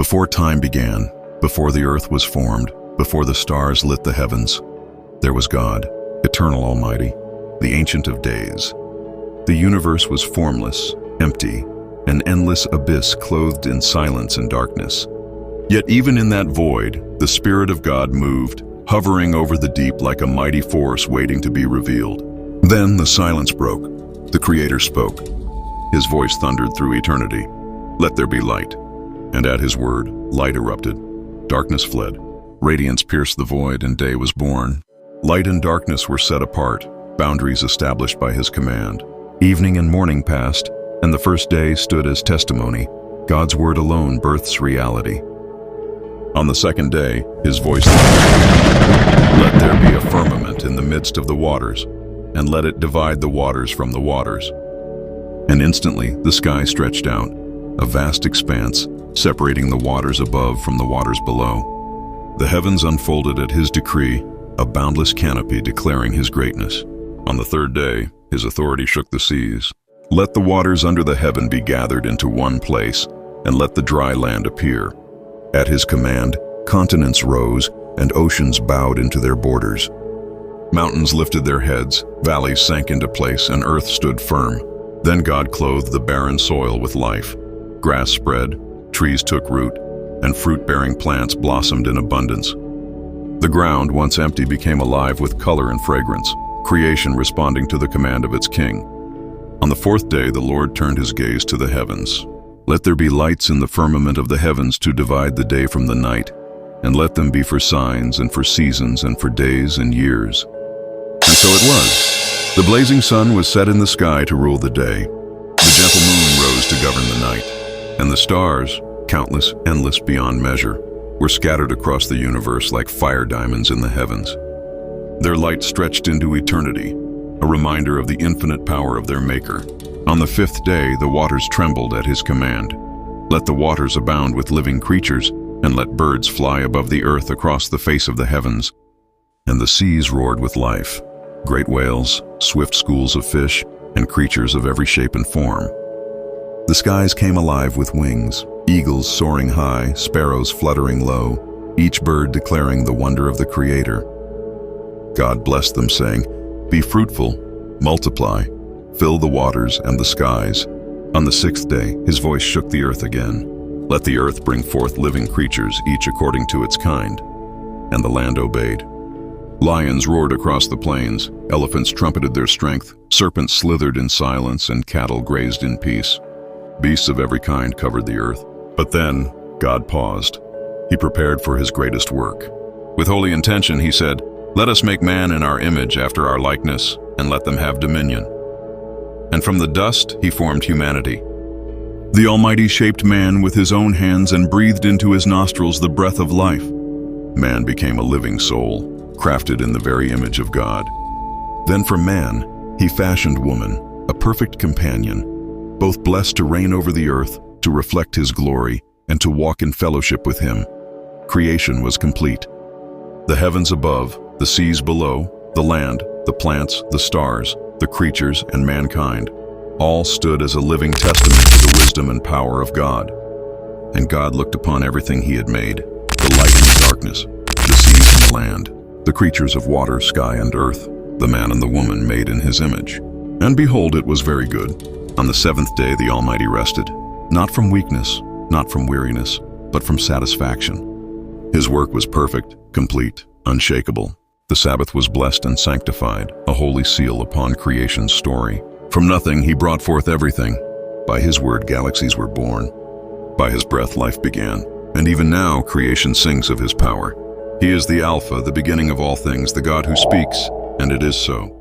Before time began, before the earth was formed, before the stars lit the heavens, there was God, eternal Almighty, the Ancient of Days. The universe was formless, empty, an endless abyss clothed in silence and darkness. Yet even in that void, the Spirit of God moved, hovering over the deep like a mighty force waiting to be revealed. Then the silence broke. The Creator spoke. His voice thundered through eternity. "Let there be light." And at his word, light erupted. Darkness fled. Radiance pierced the void and day was born. Light and darkness were set apart, boundaries established by his command. Evening and morning passed, and the first day stood as testimony. God's word alone births reality. On the second day, his voice thundered, "Let there be a firmament in the midst of the waters, and let it divide the waters from the waters." And instantly the sky stretched out, a vast expanse, separating the waters above from the waters below. The heavens unfolded at his decree, a boundless canopy declaring his greatness. On the third day, his authority shook the seas. "Let the waters under the heaven be gathered into one place, and let the dry land appear." At his command, continents rose, and oceans bowed into their borders. Mountains lifted their heads, valleys sank into place, and earth stood firm. Then God clothed the barren soil with life. Grass spread, trees took root, and fruit-bearing plants blossomed in abundance. The ground, once empty, became alive with color and fragrance, creation responding to the command of its king. On the fourth day, the Lord turned his gaze to the heavens. "Let there be lights in the firmament of the heavens to divide the day from the night, and let them be for signs and for seasons and for days and years." And so it was. The blazing sun was set in the sky to rule the day. The gentle moon rose to govern the night, and the stars, countless, endless beyond measure, were scattered across the universe like fire diamonds in the heavens. Their light stretched into eternity, a reminder of the infinite power of their Maker. On the fifth day, the waters trembled at his command. "Let the waters abound with living creatures, and let birds fly above the earth across the face of the heavens." And the seas roared with life, great whales, swift schools of fish, and creatures of every shape and form. The skies came alive with wings, eagles soaring high, sparrows fluttering low, each bird declaring the wonder of the Creator. God blessed them, saying, "Be fruitful, multiply, fill the waters and the skies." On the sixth day, his voice shook the earth again. "Let the earth bring forth living creatures, each according to its kind." And the land obeyed. Lions roared across the plains, elephants trumpeted their strength, serpents slithered in silence, and cattle grazed in peace. Beasts of every kind covered the earth. But then, God paused. He prepared for his greatest work. With holy intention, he said, "Let us make man in our image after our likeness, and let them have dominion." And from the dust, he formed humanity. The Almighty shaped man with his own hands and breathed into his nostrils the breath of life. Man became a living soul, crafted in the very image of God. Then for man, he fashioned woman, a perfect companion, both blessed to reign over the earth, to reflect his glory, and to walk in fellowship with him. Creation was complete. The heavens above, the seas below, the land, the plants, the stars, the creatures, and mankind, all stood as a living testament to the wisdom and power of God. And God looked upon everything he had made, the light and the darkness, the seas and the land, the creatures of water, sky, and earth, the man and the woman made in his image. And behold, it was very good. On the seventh day the Almighty rested, not from weakness, not from weariness, but from satisfaction. His work was perfect, complete, unshakable. The Sabbath was blessed and sanctified, a holy seal upon creation's story. From nothing he brought forth everything. By his word galaxies were born. By his breath life began. And even now creation sings of his power. He is the Alpha, the beginning of all things, the God who speaks, and it is so.